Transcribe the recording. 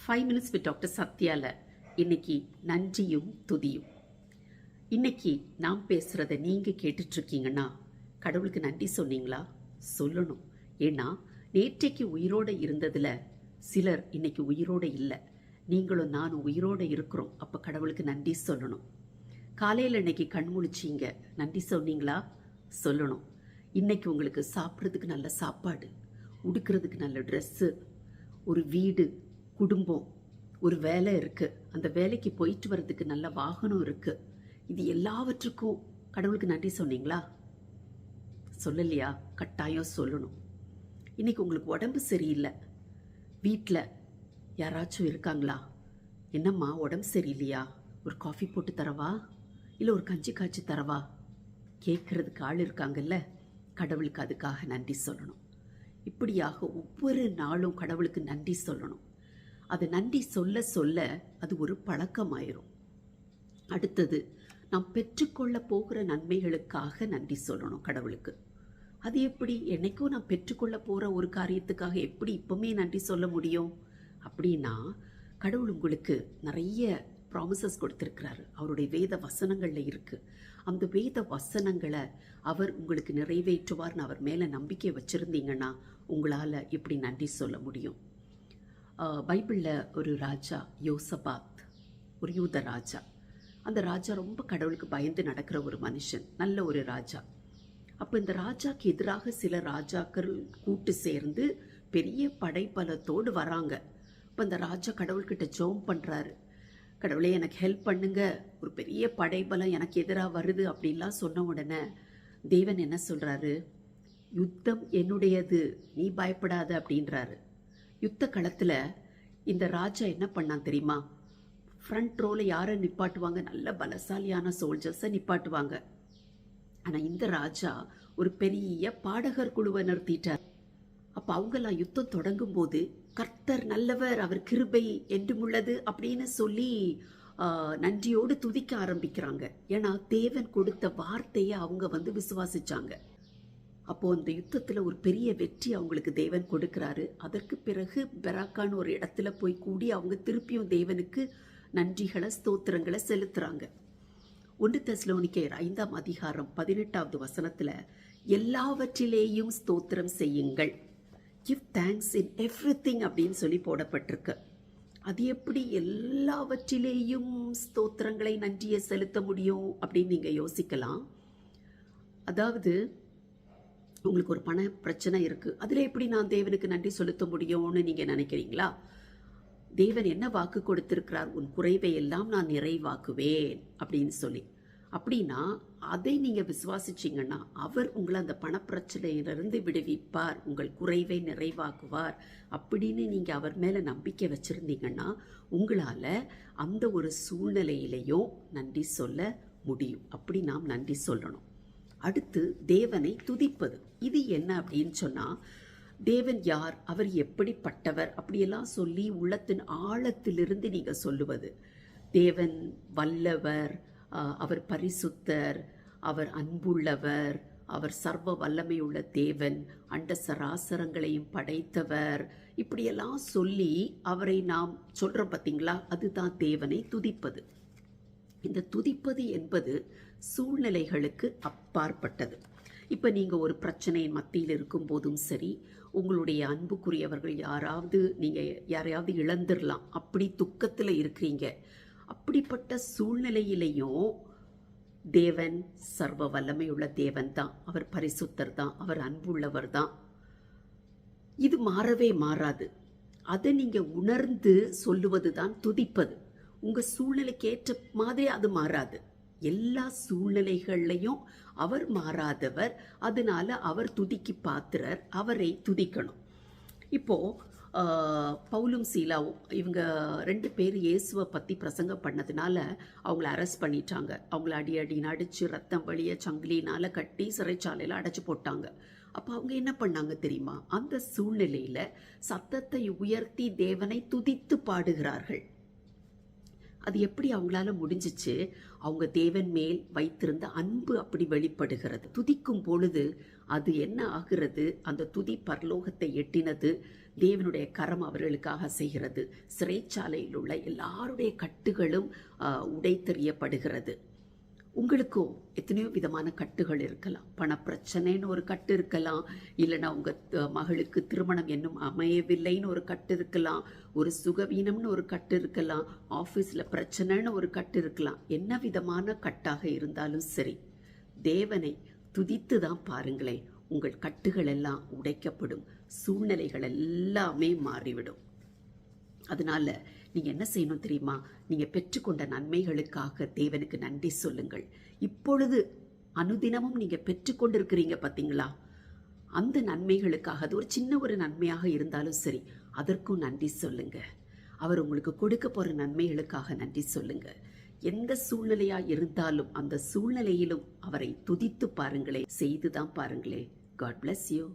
5 minutes with doctor சத்யால இன்னைக்கு நன்றியும் துதியும். இன்னைக்கு நாம் பேசுறத நீங்க கேட்டுட்டு இருக்கீங்கன்னா கடவுளுக்கு நன்றி சொன்னீங்களா? சொல்லணும். ஏன்னா நேற்றைக்கு உயிரோட இருந்ததுல சிலர் இன்னைக்கு உயிரோட இல்லை. நீங்களும் நானும் உயிரோட இருக்கிறோம். அப்ப கடவுளுக்கு நன்றி சொல்லணும். காலையில் இன்னைக்கு கண் முழிச்சிங்க, நன்றி சொன்னீங்களா? சொல்லணும். இன்னைக்கு உங்களுக்கு சாப்பிட்றதுக்கு நல்ல சாப்பாடு, உடுக்கிறதுக்கு நல்ல ட்ரெஸ்ஸு, ஒரு வீடு, குடும்பம், ஒரு வேலை இருக்குது, அந்த வேலைக்கு போயிட்டு வர்றதுக்கு நல்ல வாகனம் இருக்குது. இது எல்லாவற்றுக்கும் கடவுளுக்கு நன்றி சொன்னீங்களா? சொல்லலையா? கட்டாயம் சொல்லணும். இன்னைக்கு உங்களுக்கு உடம்பு சரியில்லை, வீட்டில் யாராச்சும் இருக்காங்களா? என்னம்மா உடம்பு சரியில்லையா? ஒரு காஃபி போட்டு தரவா, இல்லை ஒரு கஞ்சி காய்ச்சி தரவா? கேட்கறதுக்கு ஆள் இருக்காங்கல்ல. கடவுளுக்கு அதுக்காக நன்றி சொல்லணும். இப்படியாக ஒவ்வொரு நாளும் கடவுளுக்கு நன்றி சொல்லணும். அது நன்றி சொல்ல சொல்ல அது ஒரு பழக்கமாயிரும். அடுத்தது நாம் பெற்றுக்கொள்ள போகிற நன்மைகளுக்காக நன்றி சொல்லணும் கடவுளுக்கு. அது எப்படி? என்னைக்கும் நான் பெற்றுக்கொள்ள போகிற ஒரு காரியத்துக்காக எப்படி இப்பவுமே நன்றி சொல்ல முடியும்? அப்படின்னா கடவுள் உங்களுக்கு நிறைய ப்ராமிசஸ் கொடுத்துருக்கிறாரு. அவருடைய வேத வசனங்களில் இருக்குது. அந்த வேத வசனங்களை அவர் உங்களுக்கு நிறைவேற்றுவார்னு அவர் மேலே நம்பிக்கை வச்சுருந்தீங்கன்னா உங்களால் இப்படி நன்றி சொல்ல முடியும். பைபிளில் ஒரு ராஜா யோசபாத், ஒரு யூத ராஜா. அந்த ராஜா ரொம்ப கடவுளுக்கு பயந்து நடக்கிற ஒரு மனுஷன், நல்ல ஒரு ராஜா. அப்போ இந்த ராஜாக்கு எதிராக சில ராஜாக்கள் கூட்டு சேர்ந்து பெரிய படைபலத்தோடு வராங்க. இப்போ இந்த ராஜா கடவுள்கிட்ட ஜெபம் பண்ணுறாரு. கடவுளே எனக்கு ஹெல்ப் பண்ணுங்க, ஒரு பெரிய படைபலம் எனக்கு எதிராக வருது அப்படின்லாம் சொன்ன உடனே தேவன் என்ன சொல்கிறாரு? யுத்தம் என்னுடையது, நீ பயப்படாத அப்படின்றாரு. யுத்த களத்தில் இந்த ராஜா என்ன பண்ணான் தெரியுமா? ஃப்ரண்ட் ரோவில் யாரை நிப்பாட்டுவாங்க? நல்ல பலசாலியான சோல்ஜர்ஸை நிப்பாட்டுவாங்க. ஆனால் இந்த ராஜா ஒரு பெரிய பாடகர் குழுவை நிறுத்திட்டார். அப்போ அவங்கெல்லாம் யுத்தம் தொடங்கும் போது கர்த்தர் நல்லவர், அவர் கிருபை என்றும் உள்ளது அப்படின்னு சொல்லி நன்றியோடு துதிக்க ஆரம்பிக்கிறாங்க. ஏன்னா தேவன் கொடுத்த வார்த்தையை அவங்க விசுவாசிச்சாங்க. அப்போ அந்த யுத்தத்தில் ஒரு பெரிய வெற்றி அவங்களுக்கு தேவன் கொடுக்கிறாரு. அதற்கு பிறகு பெராக்கான்னு ஒரு இடத்துல போய் கூடி அவங்க திருப்பியும் தேவனுக்கு நன்றிகளை ஸ்தோத்திரங்களை செலுத்துறாங்க. 1 தெசலோனிக்கேயர் 5ஆம் அதிகாரம் 18வது வசனத்துல எல்லாவற்றிலேயும் ஸ்தோத்திரம் செய்யுங்கள், give thanks in everything அப்படின்னு சொல்லி போடப்பட்டிருக்கு. அது எப்படி எல்லாவற்றிலேயும் ஸ்தோத்திரங்களை நன்றியை செலுத்த முடியும் அப்படின்னு நீங்க யோசிக்கலாம். அதாவது உங்களுக்கு ஒரு பண பிரச்சனை இருக்கு, அதுல எப்படி நான் தேவனுக்கு நன்றி செலுத்த முடியும்னு நீங்க நினைக்கிறீங்களா? தேவன் என்ன வாக்கு கொடுத்திருக்கிறார்? உன் குறைவை எல்லாம் நான் நிறைவாக்குவேன் அப்படின்னு சொல்லி. அப்படின்னா அதை நீங்க விசுவாசிச்சீங்கன்னா அவர் உங்களை அந்த பணப்பிரச்சனையிலிருந்து விடுவிப்பார், உங்கள் குறைவை நிறைவாக்குவார் அப்படின்னு நீங்க அவர் மேல நம்பிக்கை வச்சிருந்தீங்கன்னா உங்களால அந்த ஒரு சூழ்நிலையிலையும் நன்றி சொல்ல முடியும். அப்படி நாம் நன்றி சொல்லணும். அடுத்து தேவனை துதிப்பது. இது என்ன அப்படின்னு சொன்னா, தேவன் யார், அவர் எப்படிப்பட்டவர் அப்படியெல்லாம் சொல்லி உள்ளத்தின் ஆழத்திலிருந்து நீங்க சொல்லுவது. தேவன் வல்லவர், அவர் பரிசுத்தர், அவர் அன்புள்ளவர், அவர் சர்வ வல்லமையுள்ள தேவன், அண்ட சராசரங்களையும் படைத்தவர், இப்படியெல்லாம் சொல்லி அவரை நாம் சொல்றோம் பார்த்தீங்களா? அதுதான் தேவனை துதிப்பது. இந்த துதிப்பது என்பது சூழ்நிலைகளுக்கு அப்பாற்பட்டது. இப்போ நீங்கள் ஒரு பிரச்சனையின் மத்தியில் இருக்கும் போதும் சரி, உங்களுடைய அன்புக்குரியவர்கள் நீங்கள் யாரையாவது இழந்துடலாம், அப்படி துக்கத்தில் இருக்கிறீங்க. அப்படிப்பட்ட சூழ்நிலையிலையும் தேவன் சர்வ வல்லமையுள்ள தேவன் தான், அவர் பரிசுத்தர் தான், அவர் அன்புள்ளவர் தான். இது மாறவே மாறாது. அதை நீங்கள் உணர்ந்து சொல்லுவது தான் துதிப்பது. உங்கள் சூழ்நிலைக்கு ஏற்ற மாதிரி அது மாறாது. எல்லா சூழ்நிலைகள்லையும் அவர் மாறாதவர், அதனால அவர் துதிக்கு பாத்திரர், அவரை துதிக்கணும். இப்போ பவுலும் சீலாவும் இவங்க 2 பேர் இயேசுவை பற்றி பிரசங்கம் பண்ணதுனால அவங்கள அரெஸ்ட் பண்ணிட்டாங்க. அவங்கள அடின்னு அடித்து ரத்தம் வழிய சங்கிலினால கட்டி சிறைச்சாலையில் அடைச்சி போட்டாங்க. அப்போ அவங்க என்ன பண்ணாங்க தெரியுமா? அந்த சூழ்நிலையில் சத்தத்தை உயர்த்தி தேவனை துதித்து பாடுகிறார்கள். அது எப்படி அவங்களால முடிஞ்சிச்சு? அவங்க தேவன் மேல் வைத்திருந்த அன்பு அப்படி வெளிப்படுகிறது. துதிக்கும் பொழுது அது என்ன ஆகிறது? அந்த துதி பரலோகத்தை எட்டினது. தேவனுடைய கரம் அவர்களுக்காக செய்கிறது. சிறைச்சாலையில் உள்ள எல்லாருடைய கட்டுகளும் உடைத்தெறியப்படுகிறது. உங்களுக்கும் எத்தனையோ விதமான கட்டுகள் இருக்கலாம். பணப்பிரச்சனைன்னு ஒரு கட்டு இருக்கலாம், இல்லைன்னா உங்கள் மகளுக்கு திருமணம் இன்னும் அமையவில்லைன்னு ஒரு கட்டு இருக்கலாம், ஒரு சுகவீனம்னு ஒரு கட்டு இருக்கலாம், ஆஃபீஸில் பிரச்சனைன்னு ஒரு கட்டு இருக்கலாம். என்ன விதமான கட்டாக இருந்தாலும் சரி, தேவனை துதித்து தான் பாருங்களேன். உங்கள் கட்டுகள் எல்லாம் உடைக்கப்படும், சூழ்நிலைகள் எல்லாமே மாறிவிடும். அதனால நீங்க என்ன செய்யணும் தெரியுமா? நீங்க பெற்றுக்கொண்ட நன்மைகளுக்காக தேவனுக்கு நன்றி சொல்லுங்கள். இப்பொழுது அனுதினமும் நீங்க பெற்றுக்கொண்டிருக்கிறீங்க பார்த்தீங்களா? அந்த நன்மைகளுக்காக, அது ஒரு சின்ன ஒரு நன்மையாக இருந்தாலும் சரி, அதற்கும் நன்றி சொல்லுங்க. அவர் உங்களுக்கு கொடுக்க போற நன்மைகளுக்காக நன்றி சொல்லுங்க. எந்த சூழ்நிலையா இருந்தாலும் அந்த சூழ்நிலையிலும் அவரை துதித்து பாருங்களே, செய்துதான் பாருங்களே. God bless you.